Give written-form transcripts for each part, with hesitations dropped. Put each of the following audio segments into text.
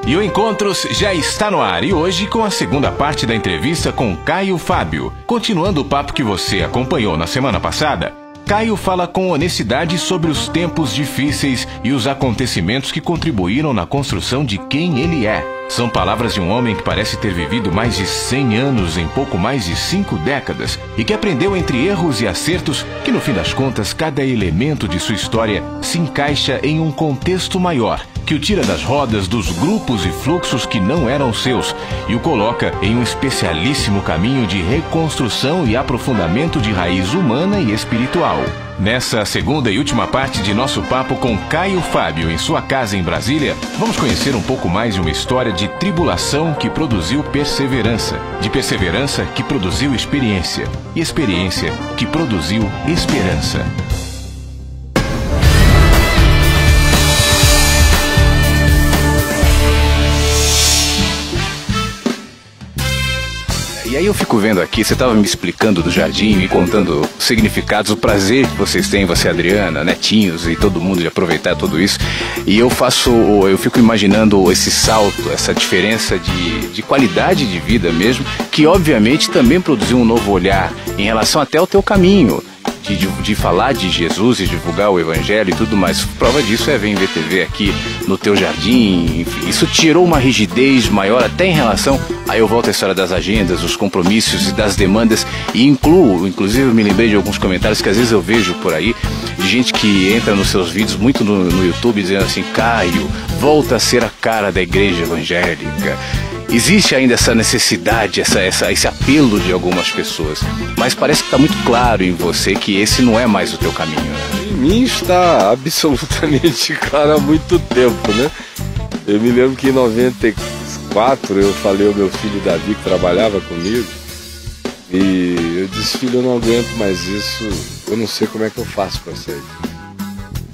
E o Encontros já está no ar, e hoje com a segunda parte da entrevista com Caio Fábio. Continuando o papo que você acompanhou na semana passada, Caio fala com honestidade sobre os tempos difíceis e os acontecimentos que contribuíram na construção de quem ele é. São palavras de um homem que parece ter vivido mais de 100 anos em pouco mais de 5 décadas e que aprendeu entre erros e acertos que, no fim das contas, cada elemento de sua história se encaixa em um contexto maior, que o tira das rodas dos grupos e fluxos que não eram seus e o coloca em um especialíssimo caminho de reconstrução e aprofundamento de raiz humana e espiritual. Nessa segunda e última parte de nosso papo com Caio Fábio em sua casa em Brasília, vamos conhecer um pouco mais de uma história de tribulação que produziu perseverança, de perseverança que produziu experiência, e experiência que produziu esperança. E aí eu fico vendo aqui, você estava me explicando do jardim, me contando os significados, o prazer que vocês têm, você, Adriana, netinhos e todo mundo, de aproveitar tudo isso. E eu fico imaginando esse salto, essa diferença de qualidade de vida mesmo, que obviamente também produziu um novo olhar em relação até ao teu caminho. De falar de Jesus e divulgar o Evangelho e tudo mais. Prova disso é ver em VTV aqui no teu jardim, enfim. Isso tirou uma rigidez maior até em relação, aí eu volto à história das agendas, dos compromissos e das demandas, e inclusive eu me lembrei de alguns comentários que às vezes eu vejo por aí, de gente que entra nos seus vídeos, muito no YouTube, dizendo assim: Caio, volta a ser a cara da igreja evangélica. Existe ainda essa necessidade, esse apelo de algumas pessoas, mas parece que está muito claro em você que esse não é mais o teu caminho. Em mim está absolutamente claro há muito tempo, né? Eu me lembro que em 94 eu falei ao meu filho Davi, que trabalhava comigo, e eu disse: filho, eu não aguento mais isso, eu não sei como é que eu faço para sair.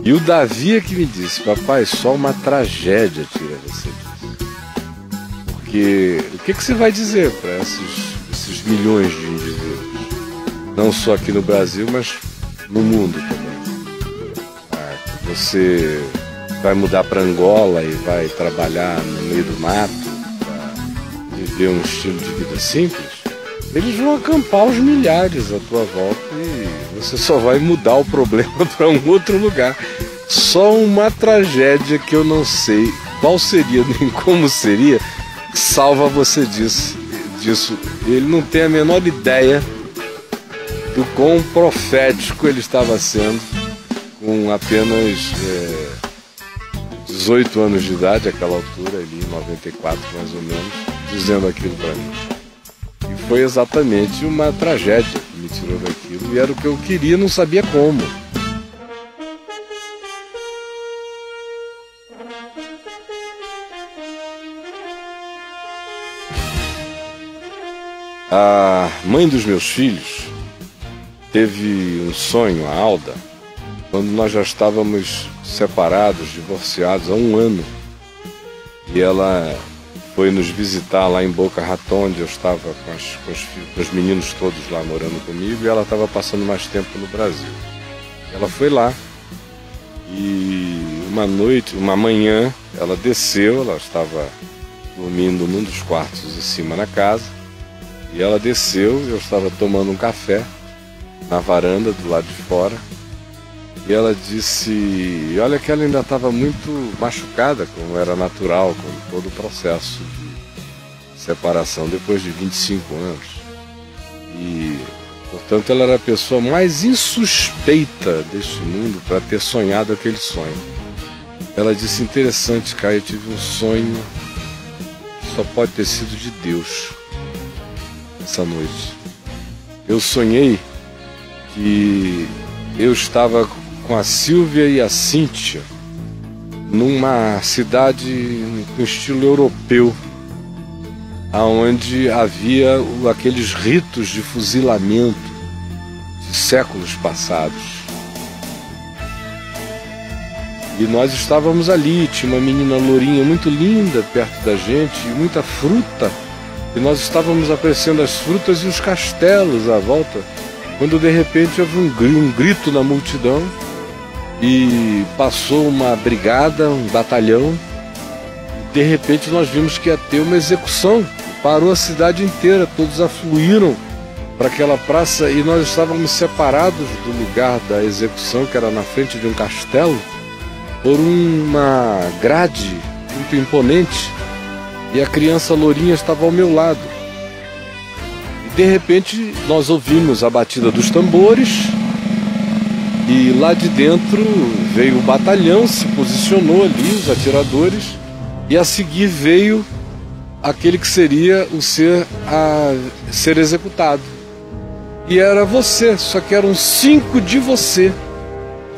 E o Davi é que me disse: papai, só uma tragédia tira você disso. Porque o que você vai dizer para esses milhões de indivíduos? Não só aqui no Brasil, mas no mundo também. Você vai mudar para Angola e vai trabalhar no meio do mato para viver um estilo de vida simples? Eles vão acampar os milhares à tua volta e você só vai mudar o problema para um outro lugar. Só uma tragédia que eu não sei qual seria nem como seria, salva você disso. Ele não tem a menor ideia do quão profético ele estava sendo com apenas 18 anos de idade, àquela altura, ali em 94 mais ou menos, dizendo aquilo para mim. E foi exatamente uma tragédia que me tirou daquilo, e era o que eu queria, não sabia como. A mãe dos meus filhos teve um sonho, a Alda, quando nós já estávamos separados, divorciados há 1 ano. E ela foi nos visitar lá em Boca Raton, onde eu estava com os meninos todos lá morando comigo, e ela estava passando mais tempo no Brasil. Ela foi lá e uma manhã, ela desceu, ela estava dormindo num dos quartos de cima na casa. E ela desceu, eu estava tomando um café na varanda do lado de fora. E ela disse, olha que ela ainda estava muito machucada, como era natural, com todo o processo de separação, depois de 25 anos. E, portanto, ela era a pessoa mais insuspeita deste mundo para ter sonhado aquele sonho. Ela disse: interessante, Caio, eu tive um sonho que só pode ter sido de Deus. Essa noite eu sonhei que eu estava com a Silvia e a Cíntia numa cidade com estilo europeu, aonde havia aqueles ritos de fuzilamento de séculos passados. E nós estávamos ali, tinha uma menina lourinha muito linda perto da gente e muita fruta. E nós estávamos apreciando as frutas e os castelos à volta, quando de repente houve um grito na multidão e passou uma brigada, um batalhão, de repente nós vimos que ia ter uma execução. Parou a cidade inteira, todos afluíram para aquela praça e nós estávamos separados do lugar da execução, que era na frente de um castelo, por uma grade muito imponente, e a criança lourinha estava ao meu lado. E de repente nós ouvimos a batida dos tambores e lá de dentro veio o batalhão, se posicionou ali, os atiradores, e a seguir veio aquele que seria o ser a ser executado. E era você, só que eram 5 de você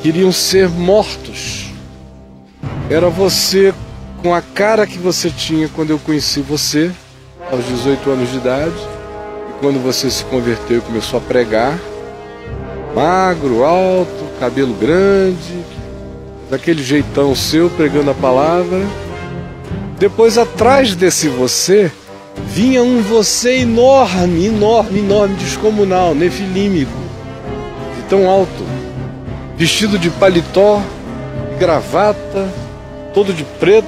que iriam ser mortos. Era você com a cara que você tinha quando eu conheci você, aos 18 anos de idade, e quando você se converteu e começou a pregar, magro, alto, cabelo grande, daquele jeitão seu, pregando a palavra. Depois, atrás desse você, vinha um você enorme, enorme, enorme, descomunal, nefilímico, de tão alto, vestido de paletó, gravata, todo de preto,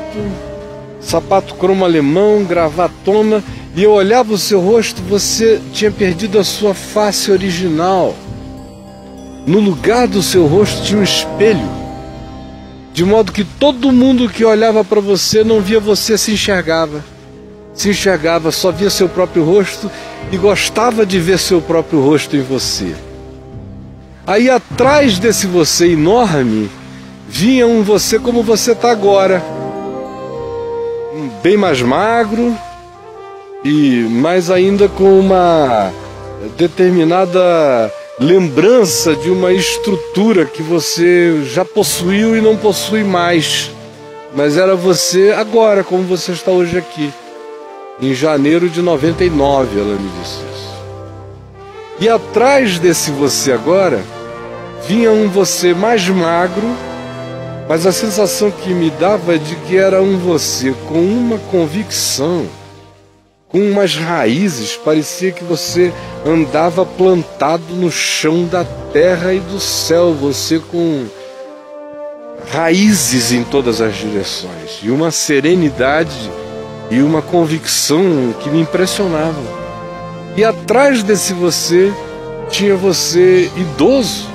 sapato cromo alemão, gravatona, e eu olhava o seu rosto, você tinha perdido a sua face original. No lugar do seu rosto tinha um espelho, de modo que todo mundo que olhava para você não via você, se enxergava, só via seu próprio rosto e gostava de ver seu próprio rosto em você. Aí atrás desse você enorme, vinha um você como você está agora, bem mais magro e mais ainda com uma determinada lembrança de uma estrutura que você já possuiu e não possui mais, mas era você agora, como você está hoje aqui. Em janeiro de 99 ela me disse isso. E atrás desse você agora vinha um você mais magro, mas a sensação que me dava é de que era um você com uma convicção, com umas raízes. Parecia que você andava plantado no chão da terra e do céu, você com raízes em todas as direções, e uma serenidade e uma convicção que me impressionavam. E atrás desse você tinha você idoso,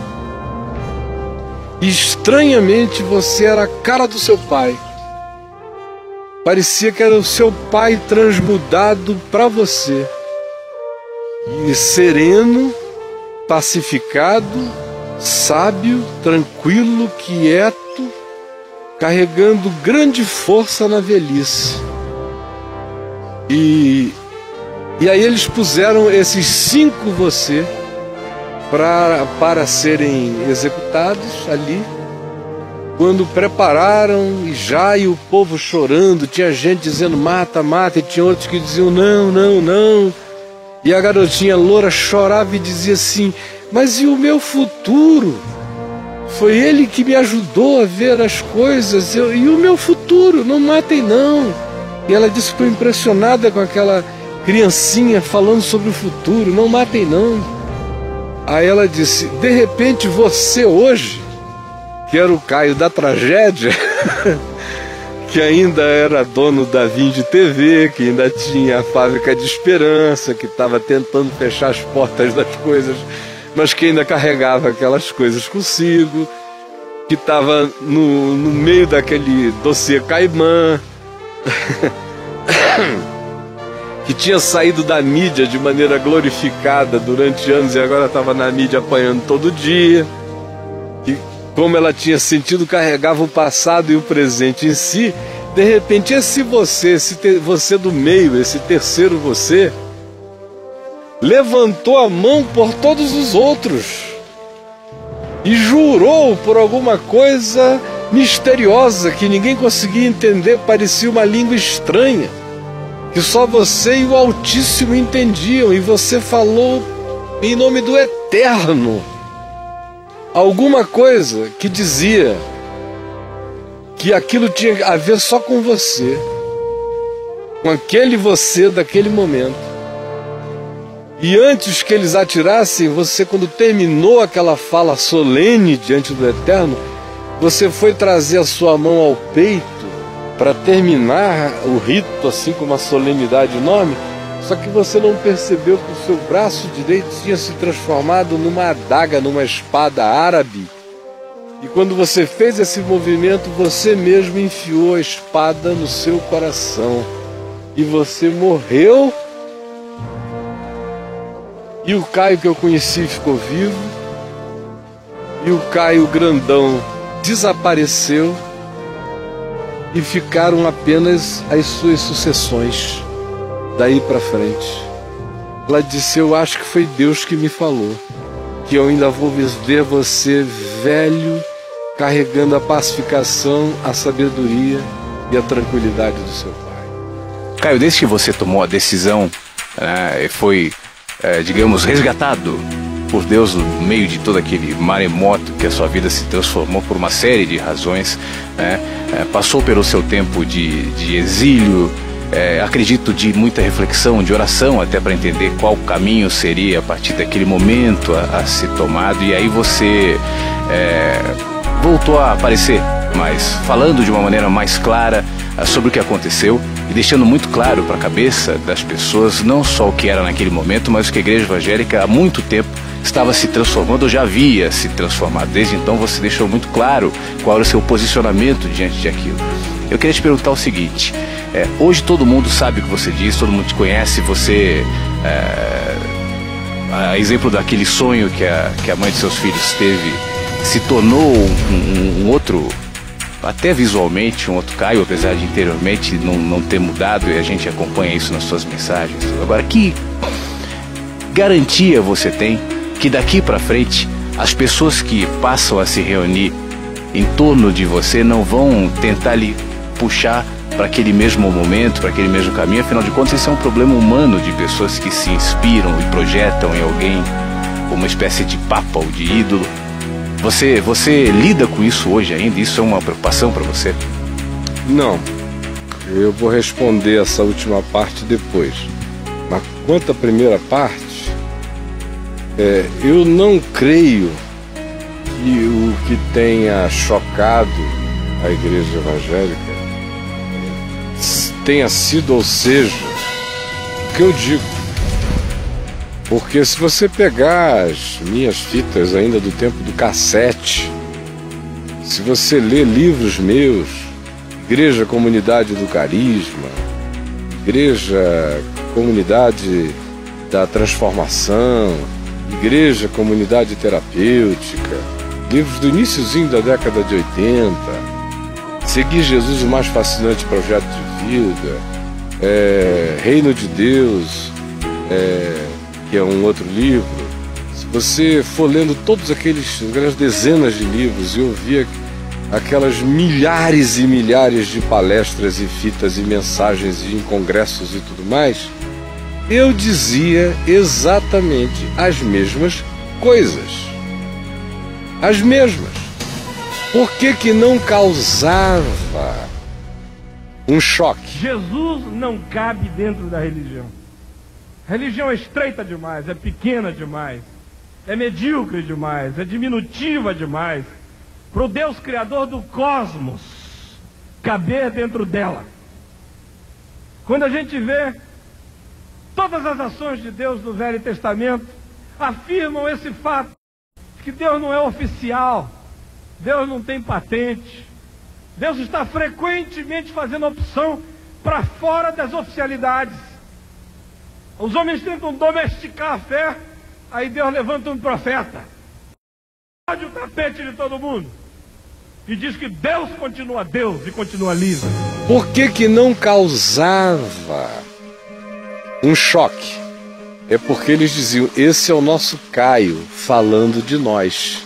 e estranhamente você era a cara do seu pai. Parecia que era o seu pai transmudado para você, e sereno, pacificado, sábio, tranquilo, quieto, carregando grande força na velhice. E aí eles puseram esses 5 você para serem executados ali. Quando prepararam, e o povo chorando, tinha gente dizendo mata, mata, e tinha outros que diziam não, não, não. E a garotinha loura chorava e dizia assim, mas e o meu futuro? Foi ele que me ajudou a ver as coisas, e o meu futuro? Não matem não. E ela disse que foi impressionada com aquela criancinha falando sobre o futuro, não matem não. Aí ela disse, de repente você hoje, que era o Caio da tragédia, que ainda era dono da Vind TV, que ainda tinha a fábrica de esperança, que estava tentando fechar as portas das coisas, mas que ainda carregava aquelas coisas consigo, que estava no meio daquele dossiê Caimã, que tinha saído da mídia de maneira glorificada durante anos e agora estava na mídia apanhando todo dia, que como ela tinha sentido, carregava o passado e o presente em si. De repente esse você, você do meio, esse terceiro você, levantou a mão por todos os outros e jurou por alguma coisa misteriosa que ninguém conseguia entender, parecia uma língua estranha, que só você e o Altíssimo entendiam, e você falou em nome do Eterno alguma coisa que dizia que aquilo tinha a ver só com você, com aquele você daquele momento. E antes que eles atirassem, você, quando terminou aquela fala solene diante do Eterno, você foi trazer a sua mão ao peito para terminar o rito assim com uma solenidade enorme, só que você não percebeu que o seu braço direito tinha se transformado numa adaga, numa espada árabe. E quando você fez esse movimento, você mesmo enfiou a espada no seu coração. E você morreu. E o Caio que eu conheci ficou vivo. E o Caio grandão desapareceu. E ficaram apenas as suas sucessões daí para frente. Ela disse: eu acho que foi Deus que me falou que eu ainda vou ver você velho, carregando a pacificação, a sabedoria e a tranquilidade do seu pai. Caio, desde que você tomou a decisão, foi, digamos, resgatado por Deus no meio de todo aquele maremoto que a sua vida se transformou por uma série de razões, passou pelo seu tempo de exílio, acredito de muita reflexão, de oração, até para entender qual caminho seria a partir daquele momento a ser tomado, e aí você voltou a aparecer, mas falando de uma maneira mais clara sobre o que aconteceu e deixando muito claro para a cabeça das pessoas não só o que era naquele momento, mas o que a igreja evangélica há muito tempo estava se transformando, ou já havia se transformado. Desde então você deixou muito claro qual era o seu posicionamento diante de aquilo. Eu queria te perguntar o seguinte: hoje todo mundo sabe o que você diz, todo mundo te conhece, você, a exemplo daquele sonho que a mãe de seus filhos teve, se tornou um outro, até visualmente um outro Caio, apesar de interiormente não ter mudado, e a gente acompanha isso nas suas mensagens. Agora, que garantia você tem que daqui para frente as pessoas que passam a se reunir em torno de você não vão tentar lhe puxar para aquele mesmo momento, para aquele mesmo caminho? Afinal de contas, isso é um problema humano de pessoas que se inspiram e projetam em alguém uma espécie de papa ou de ídolo. Você lida com isso hoje ainda? Isso é uma preocupação para você? Não. Eu vou responder essa última parte depois. Mas quanto à primeira parte, eu não creio que o que tenha chocado a igreja evangélica tenha sido, ou seja, o que eu digo. Porque se você pegar as minhas fitas ainda do tempo do cassete, se você ler livros meus, Igreja Comunidade do Carisma, Igreja Comunidade da Transformação, Igreja Comunidade Terapêutica, livros do iniciozinho da década de 80, Seguir Jesus, o mais fascinante projeto de vida, Reino de Deus, que é um outro livro. Se você for lendo todas aquelas dezenas de livros e ouvir aquelas milhares e milhares de palestras e fitas e mensagens e em congressos e tudo mais, eu dizia exatamente as mesmas coisas. As mesmas. Por que não causava um choque? Jesus não cabe dentro da religião. A religião é estreita demais, é pequena demais, é medíocre demais, é diminutiva demais para o Deus Criador do cosmos caber dentro dela. Quando a gente vê todas as ações de Deus no Velho Testamento, afirmam esse fato, que Deus não é oficial, Deus não tem patente, Deus está frequentemente fazendo opção para fora das oficialidades. Os homens tentam domesticar a fé, aí Deus levanta um profeta, pode o tapete de todo mundo e diz que Deus continua Deus e continua livre. Por que não causava um choque? É porque eles diziam: esse é o nosso Caio falando de nós.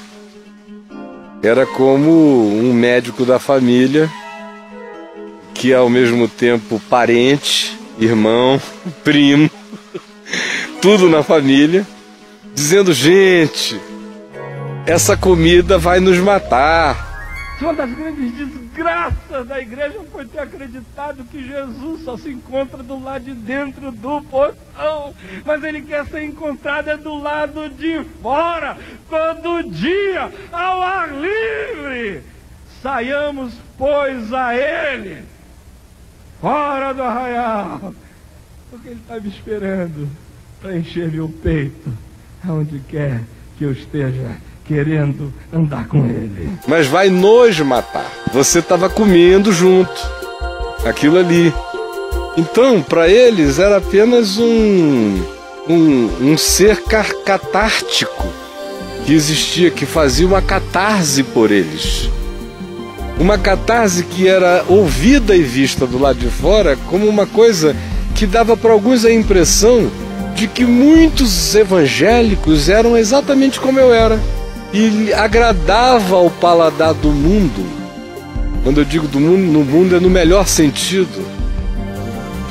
Era como um médico da família, que é ao mesmo tempo parente, irmão, primo, tudo na família, dizendo: gente, essa comida vai nos matar. Uma das grandes desgraças da igreja foi ter acreditado que Jesus só se encontra do lado de dentro do portão, mas ele quer ser encontrado do lado de fora, todo dia, ao ar livre. Saiamos, pois, a ele, fora do arraial, porque ele está me esperando para encher-lhe o peito, aonde quer que eu esteja querendo andar com ele. Mas vai nos matar. Você estava comendo junto, aquilo ali. Então, para eles, era apenas um ser catártico que existia, que fazia uma catarse por eles. Uma catarse que era ouvida e vista do lado de fora como uma coisa que dava para alguns a impressão de que muitos evangélicos eram exatamente como eu era. E agradava ao paladar do mundo. Quando eu digo do mundo, no mundo é no melhor sentido,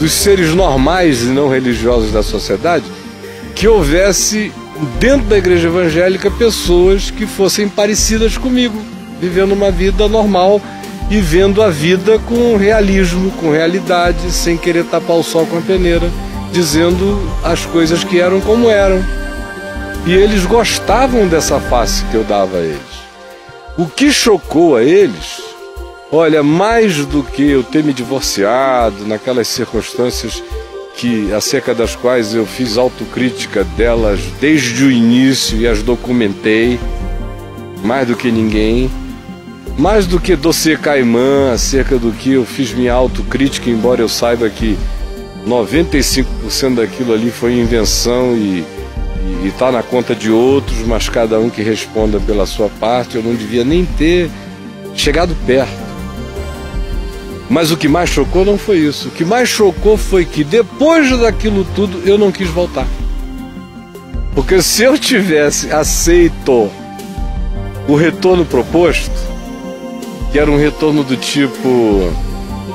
dos seres normais e não religiosos da sociedade, que houvesse dentro da igreja evangélica pessoas que fossem parecidas comigo, vivendo uma vida normal e vendo a vida com realismo, com realidade, sem querer tapar o sol com a peneira, dizendo as coisas que eram como eram. E eles gostavam dessa face que eu dava a eles. O que chocou a eles, olha, mais do que eu ter me divorciado, naquelas circunstâncias acerca das quais eu fiz autocrítica delas desde o início e as documentei, mais do que ninguém, mais do que Dossiê Caimã, acerca do que eu fiz minha autocrítica, embora eu saiba que 95% daquilo ali foi invenção e está na conta de outros, mas cada um que responda pela sua parte. Eu não devia nem ter chegado perto. Mas o que mais chocou não foi isso. O que mais chocou foi que depois daquilo tudo eu não quis voltar. Porque se eu tivesse aceito o retorno proposto, que era um retorno do tipo: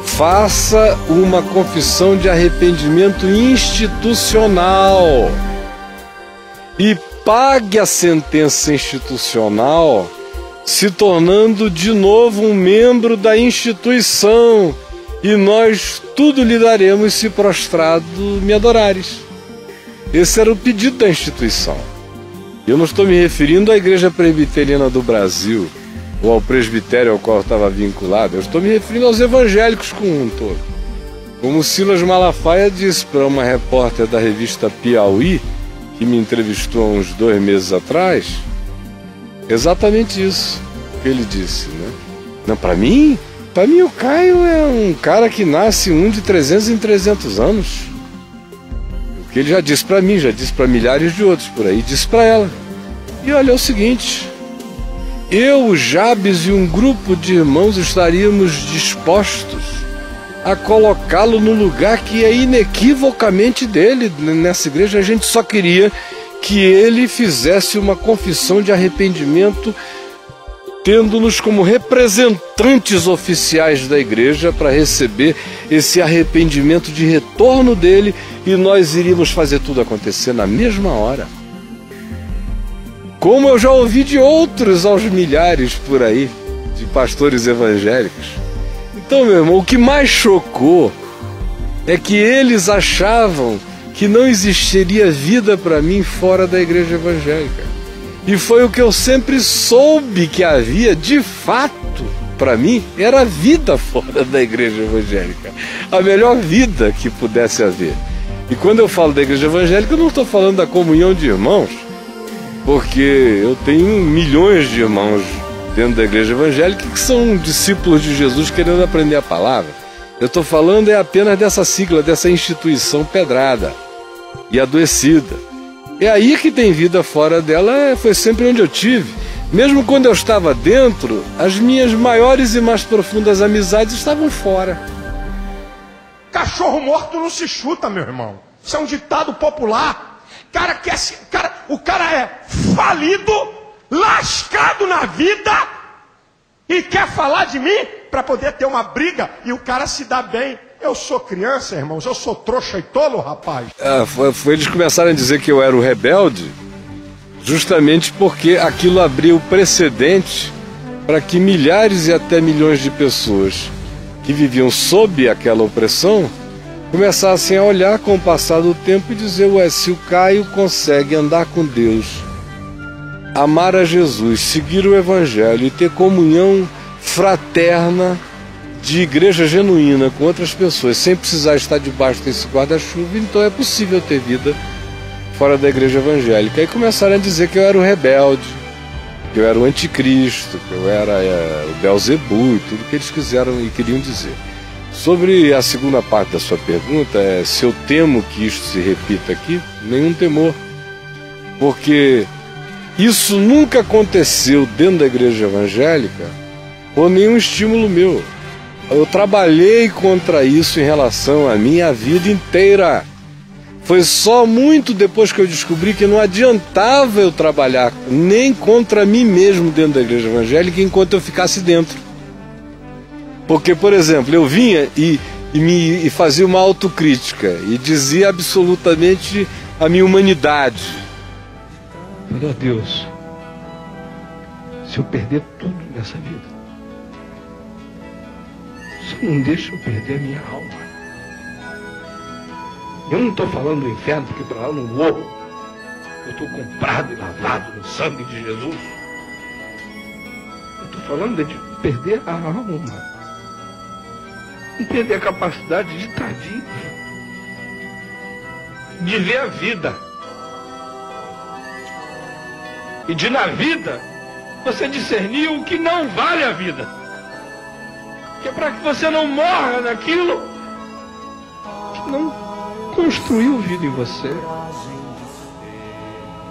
faça uma confissão de arrependimento institucional e pague a sentença institucional, se tornando de novo um membro da instituição, e nós tudo lhe daremos se prostrado me adorares. Esse era o pedido da instituição. Eu não estou me referindo à Igreja Presbiteriana do Brasil ou ao presbitério ao qual eu estava vinculado. Eu estou me referindo aos evangélicos como um todo. Como Silas Malafaia disse para uma repórter da revista Piauí, que me entrevistou há uns 2 meses atrás, exatamente isso que ele disse, né? Não, para mim o Caio é um cara que nasce de 300 em 300 anos. O que ele já disse para mim, já disse para milhares de outros por aí, disse para ela. E olha, é o seguinte: eu, o Jabes e um grupo de irmãos estaríamos dispostos a colocá-lo no lugar que é inequivocamente dele nessa igreja. A gente só queria que ele fizesse uma confissão de arrependimento, tendo-nos como representantes oficiais da igreja para receber esse arrependimento de retorno dele, e nós iríamos fazer tudo acontecer na mesma hora. Como eu já ouvi de outros aos milhares por aí, de pastores evangélicos. Então, meu irmão, o que mais chocou é que eles achavam que não existiria vida para mim fora da igreja evangélica. E foi o que eu sempre soube que havia, de fato, para mim, era vida fora da igreja evangélica. A melhor vida que pudesse haver. E quando eu falo da igreja evangélica, eu não estou falando da comunhão de irmãos, porque eu tenho milhões de irmãos dentro da igreja evangélica que são discípulos de Jesus querendo aprender a palavra. Eu estou falando apenas dessa sigla, dessa instituição pedrada e adoecida. É aí que tem vida fora dela, foi sempre onde eu tive. Mesmo quando eu estava dentro, as minhas maiores e mais profundas amizades estavam fora. Cachorro morto não se chuta, meu irmão. Isso é um ditado popular. O cara é falido, lascado na vida e quer falar de mim para poder ter uma briga e o cara se dá bem. Eu sou criança, irmãos, eu sou trouxa e tolo, rapaz. Eles começaram a dizer que eu era o rebelde, justamente porque aquilo abriu o precedente para que milhares e até milhões de pessoas que viviam sob aquela opressão começassem a olhar com o passar do tempo e dizer: ué, se o Caio consegue andar com Deus, amar a Jesus, seguir o Evangelho e ter comunhão fraterna de igreja genuína com outras pessoas, sem precisar estar debaixo desse guarda-chuva, então é possível ter vida fora da igreja evangélica. Aí começaram a dizer que eu era o rebelde, que eu era o anticristo, que eu era o Belzebu e tudo que eles quiseram e queriam dizer. Sobre a segunda parte da sua pergunta, se eu temo que isto se repita aqui, nenhum temor. Porque isso nunca aconteceu dentro da igreja evangélica por nenhum estímulo meu. Eu trabalhei contra isso em relação à minha vida inteira. Foi só muito depois que eu descobri que não adiantava eu trabalhar nem contra mim mesmo dentro da igreja evangélica enquanto eu ficasse dentro. Porque, por exemplo, eu vinha e fazia uma autocrítica e dizia absolutamente a minha humanidade. Meu Deus, se eu perder tudo nessa vida, só não deixa eu perder a minha alma. Eu não estou falando do inferno, porque para lá eu não morro. Eu estou comprado e lavado no sangue de Jesus. Eu estou falando de perder a alma. Não perder a capacidade de estar vivo. De ver a vida. E de, na vida, você discernir o que não vale a vida. Que é para que você não morra naquilo que não construiu vida em você.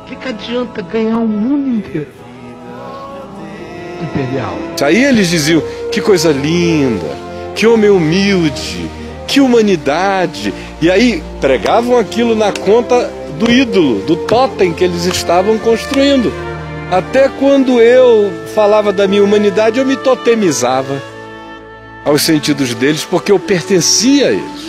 O que adianta ganhar o mundo inteiro e perder a alma? Aí eles diziam, que coisa linda, que homem humilde, que humanidade. E aí pregavam aquilo na conta do ídolo, do totem que eles estavam construindo. Até quando eu falava da minha humanidade, eu me totemizava aos sentidos deles, porque eu pertencia a eles.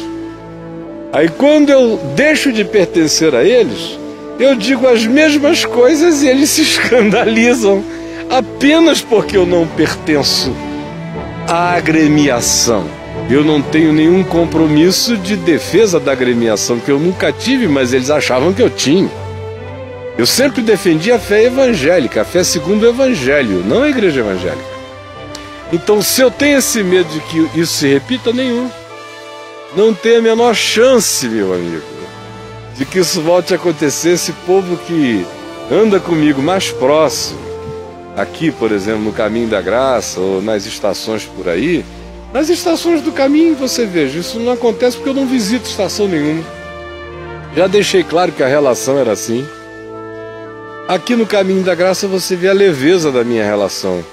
Aí quando eu deixo de pertencer a eles, eu digo as mesmas coisas e eles se escandalizam, apenas porque eu não pertenço à agremiação. Eu não tenho nenhum compromisso de defesa da agremiação, que eu nunca tive, mas eles achavam que eu tinha. Eu sempre defendi a fé evangélica, a fé segundo o evangelho, não a igreja evangélica. Então, se eu tenho esse medo de que isso se repita, nenhum. Não tem a menor chance, meu amigo, de que isso volte a acontecer. Esse povo que anda comigo mais próximo, aqui, por exemplo, no Caminho da Graça, ou nas estações por aí, nas estações do caminho você veja, isso não acontece porque eu não visito estação nenhuma. Já deixei claro que a relação era assim. Aqui no Caminho da Graça você vê a leveza da minha relação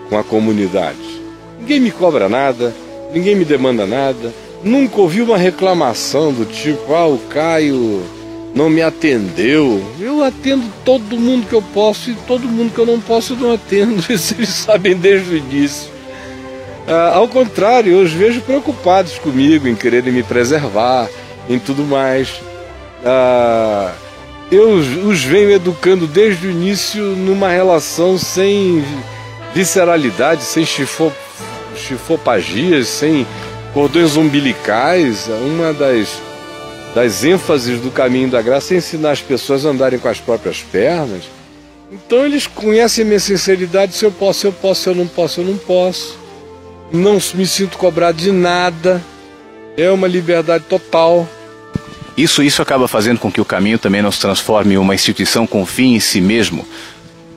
com a comunidade. Ninguém me cobra nada, ninguém me demanda nada. Nunca ouvi uma reclamação do tipo, o Caio não me atendeu. Eu atendo todo mundo que eu posso e todo mundo que eu não posso eu não atendo. Isso eles sabem desde o início. Ao contrário, eu os vejo preocupados comigo, em quererem me preservar, em tudo mais. Eu os venho educando desde o início numa relação sem visceralidade, sem chifopagias, sem cordões umbilicais. Uma das ênfases do Caminho da Graça é ensinar as pessoas a andarem com as próprias pernas. Então eles conhecem a minha sinceridade, se eu posso, eu posso, se eu não posso, eu não posso. Não me sinto cobrado de nada, é uma liberdade total. Isso acaba fazendo com que o caminho também não se transforme em uma instituição com fim em si mesmo.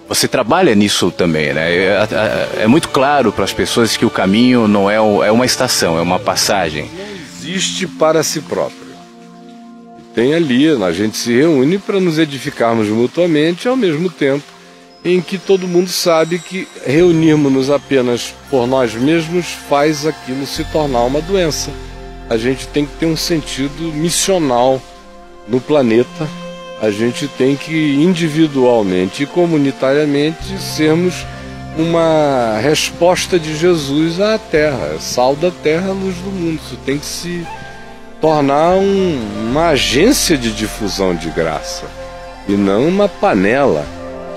Você trabalha nisso também, né? É muito claro para as pessoas que o caminho não é uma estação, é uma passagem. Não existe para si próprio. Tem ali, a gente se reúne para nos edificarmos mutuamente, ao mesmo tempo em que todo mundo sabe que reunirmos-nos apenas por nós mesmos faz aquilo se tornar uma doença. A gente tem que ter um sentido missional no planeta. A gente tem que individualmente e comunitariamente sermos uma resposta de Jesus à Terra, sal da Terra, luz do mundo. Isso tem que se tornar uma agência de difusão de graça e não uma panela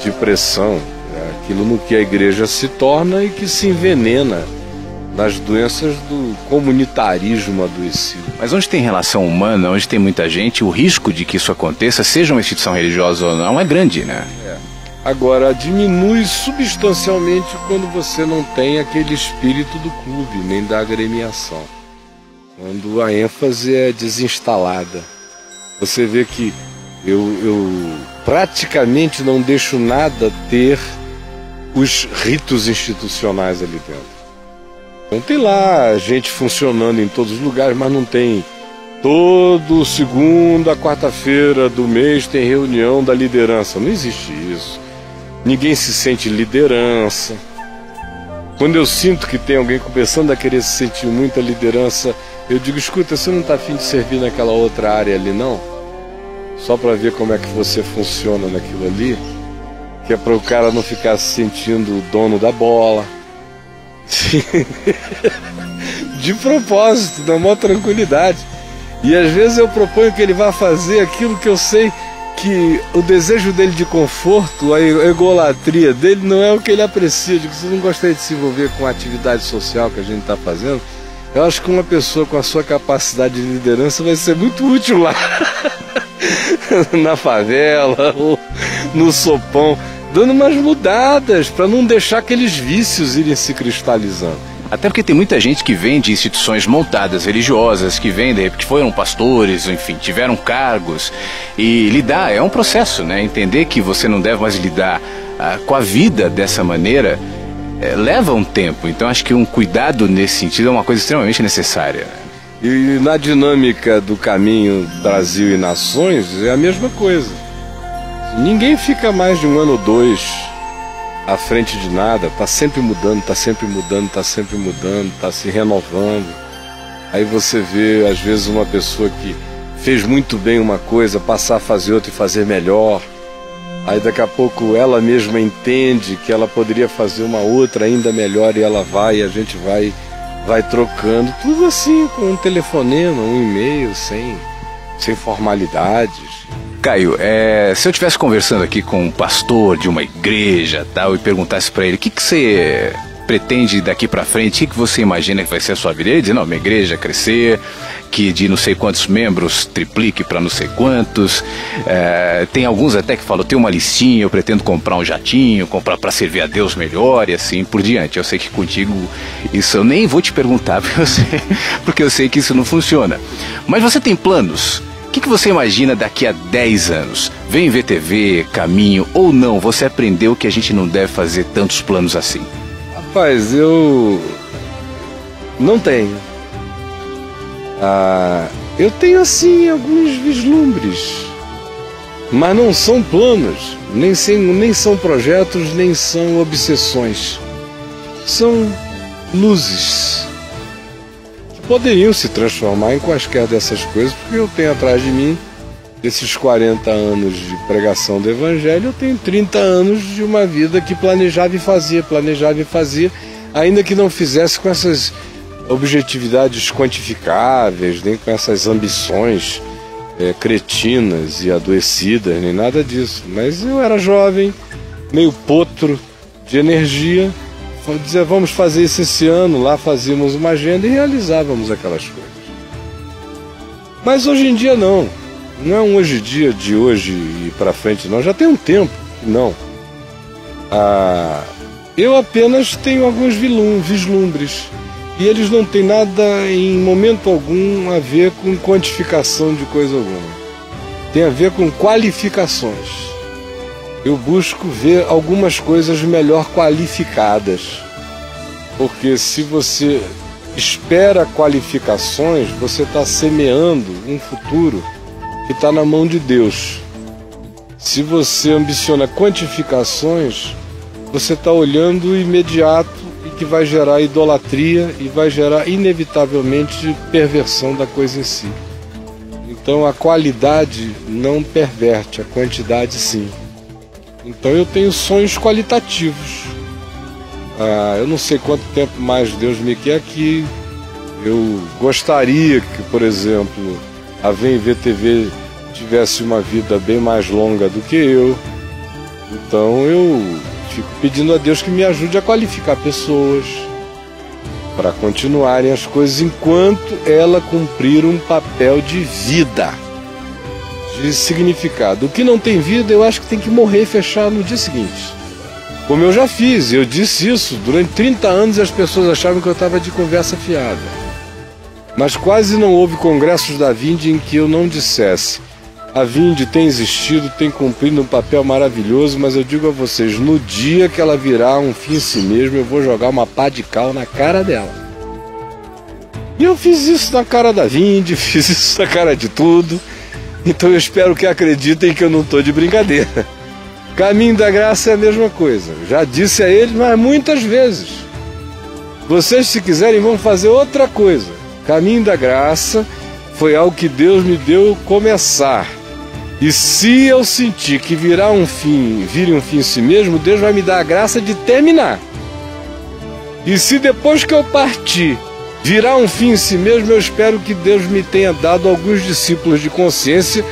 de pressão, aquilo no que a igreja se torna e que se envenena nas doenças do comunitarismo adoecido. Mas onde tem relação humana, onde tem muita gente, o risco de que isso aconteça, seja uma instituição religiosa ou não, é grande, né? Agora, diminui substancialmente quando você não tem aquele espírito do clube, nem da agremiação. Quando a ênfase é desinstalada. Você vê que eu praticamente não deixo nada ter os ritos institucionais ali dentro. Então tem lá gente funcionando em todos os lugares, mas não tem todo segunda, quarta-feira do mês tem reunião da liderança. Não existe isso. Ninguém se sente liderança. Quando eu sinto que tem alguém começando a querer se sentir muita liderança, eu digo, escuta, você não está afim de servir naquela outra área ali, não? Só para ver como é que você funciona naquilo ali, que é para o cara não ficar se sentindo o dono da bola. De propósito, na maior tranquilidade. E às vezes eu proponho que ele vá fazer aquilo que eu sei que o desejo dele de conforto, a egolatria dele não é o que ele aprecia. Eu digo, você não gostaria de se envolver com a atividade social que a gente está fazendo? Eu acho que uma pessoa com a sua capacidade de liderança vai ser muito útil lá na favela ou no sopão, dando umas mudadas para não deixar aqueles vícios irem se cristalizando. Até porque tem muita gente que vem de instituições montadas, religiosas, que vem, que foram pastores, enfim, tiveram cargos. E lidar é um processo, né? Entender que você não deve mais lidar com a vida dessa maneira leva um tempo. Então acho que um cuidado nesse sentido é uma coisa extremamente necessária. E na dinâmica do caminho Brasil e Nações é a mesma coisa. Ninguém fica mais de um ano ou dois à frente de nada, está sempre mudando, está sempre mudando, está sempre mudando, está se renovando. Aí você vê, às vezes, uma pessoa que fez muito bem uma coisa, passar a fazer outra e fazer melhor. Aí daqui a pouco ela mesma entende que ela poderia fazer uma outra ainda melhor e ela vai, e a gente vai trocando. Tudo assim, com um telefonema, um e-mail, sem formalidades. Caio, se eu estivesse conversando aqui com um pastor de uma igreja tal, e perguntasse para ele o que você pretende daqui para frente, o que você imagina que vai ser a sua vida? Ele diz, não, minha igreja crescer, que de não sei quantos membros triplique para não sei quantos. Tem alguns até que falam, eu tenho uma listinha, eu pretendo comprar um jatinho, comprar para servir a Deus melhor e assim por diante. Eu sei que contigo isso eu nem vou te perguntar, porque eu sei que isso não funciona. Mas você tem planos? O que você imagina daqui a 10 anos? Vem ver TV, caminho ou não? Você aprendeu que a gente não deve fazer tantos planos assim? Rapaz, eu não tenho. Eu tenho assim alguns vislumbres, mas não são planos, nem são projetos, nem são obsessões. São luzes. Poderiam se transformar em quaisquer dessas coisas, porque eu tenho atrás de mim, desses 40 anos de pregação do Evangelho, eu tenho 30 anos de uma vida que planejava e fazia, ainda que não fizesse com essas objetividades quantificáveis, nem com essas ambições cretinas e adoecidas, nem nada disso. Mas eu era jovem, meio potro de energia, dizer, vamos fazer isso esse ano, lá fazíamos uma agenda e realizávamos aquelas coisas. Mas hoje em dia não é um hoje em dia de hoje e para frente não, já tem um tempo que não. Eu apenas tenho alguns vislumbres e eles não têm nada em momento algum a ver com quantificação de coisa alguma. Tem a ver com qualificações. Eu busco ver algumas coisas melhor qualificadas, porque se você espera qualificações, você está semeando um futuro que está na mão de Deus. Se você ambiciona quantificações, você está olhando o imediato e que vai gerar idolatria e vai gerar inevitavelmente perversão da coisa em si. Então a qualidade não perverte, a quantidade sim. Então eu tenho sonhos qualitativos. Eu não sei quanto tempo mais Deus me quer aqui. Eu gostaria que, por exemplo, a Vem Ver TV tivesse uma vida bem mais longa do que eu. Então eu fico pedindo a Deus que me ajude a qualificar pessoas para continuarem as coisas enquanto ela cumprir um papel de vida. de significado. O que não tem vida, eu acho que tem que morrer e fechar no dia seguinte. Como eu já fiz, eu disse isso. Durante 30 anos as pessoas achavam que eu estava de conversa fiada. Mas quase não houve congressos da Vinde em que eu não dissesse: a Vinde tem existido, tem cumprido um papel maravilhoso, mas eu digo a vocês, no dia que ela virar um fim em si mesmo, eu vou jogar uma pá de cal na cara dela. E eu fiz isso na cara da Vinde, fiz isso na cara de tudo. Então eu espero que acreditem que eu não estou de brincadeira. Caminho da Graça é a mesma coisa. Já disse a eles, mas muitas vezes. Vocês, se quiserem, vão fazer outra coisa. Caminho da Graça foi algo que Deus me deu começar. E se eu sentir que vire um fim em si mesmo, Deus vai me dar a graça de terminar. E se depois que eu partir virar um fim em si mesmo, eu espero que Deus me tenha dado alguns discípulos de consciência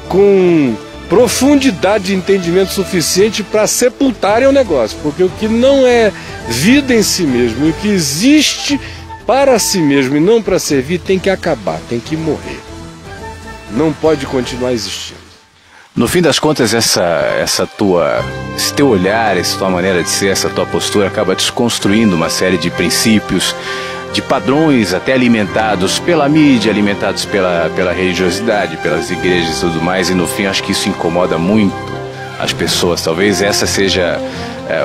com profundidade de entendimento suficiente para sepultarem o negócio. Porque o que não é vida em si mesmo, o que existe para si mesmo e não para servir, tem que acabar, tem que morrer. Não pode continuar existindo. No fim das contas, esse teu olhar, essa tua maneira de ser, essa tua postura acaba desconstruindo uma série de princípios, de padrões até alimentados pela mídia, alimentados pela religiosidade, pelas igrejas e tudo mais, e no fim acho que isso incomoda muito as pessoas. Talvez essa seja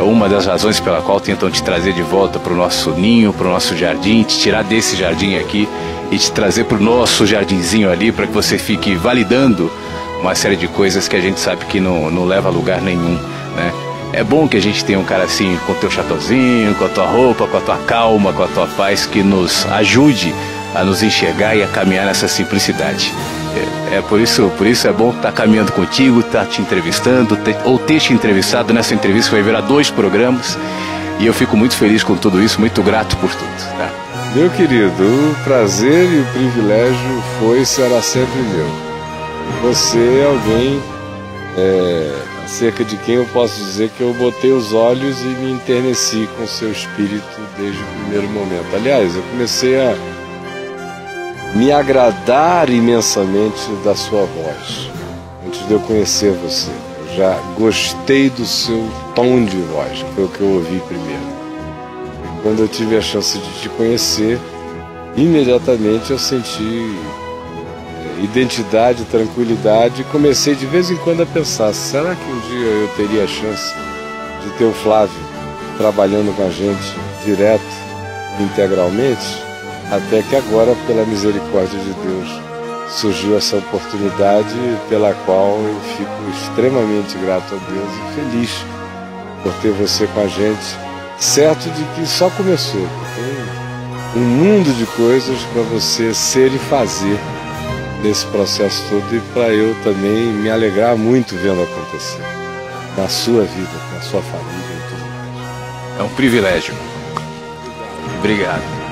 uma das razões pela qual tentam te trazer de volta para o nosso ninho, para o nosso jardim, te tirar desse jardim aqui e te trazer para o nosso jardinzinho ali, para que você fique validando uma série de coisas que a gente sabe que não leva a lugar nenhum, né? É bom que a gente tenha um cara assim, com o teu chapeuzinho, com a tua roupa, com a tua calma, com a tua paz, que nos ajude a nos enxergar e a caminhar nessa simplicidade. Por isso é bom estar caminhando contigo, estar te entrevistando, ou ter te entrevistado nessa entrevista que vai virar 2 programas. E eu fico muito feliz com tudo isso, muito grato por tudo. Tá? Meu querido, o prazer e o privilégio foi e será sempre meu. Você é alguém acerca de quem eu posso dizer que eu botei os olhos e me enterneci com seu espírito desde o primeiro momento. Aliás, eu comecei a me agradar imensamente da sua voz antes de eu conhecer você. Eu já gostei do seu tom de voz, que foi o que eu ouvi primeiro. E quando eu tive a chance de te conhecer, imediatamente eu senti identidade, tranquilidade, e comecei de vez em quando a pensar: será que um dia eu teria a chance de ter o Flávio trabalhando com a gente direto, integralmente? Até que agora, pela misericórdia de Deus, surgiu essa oportunidade pela qual eu fico extremamente grato a Deus e feliz por ter você com a gente, certo de que só começou. Tem um mundo de coisas para você ser e fazer nesse processo todo, e para eu também me alegrar muito vendo acontecer na sua vida, na sua família e tudo mais. É um privilégio. Obrigado.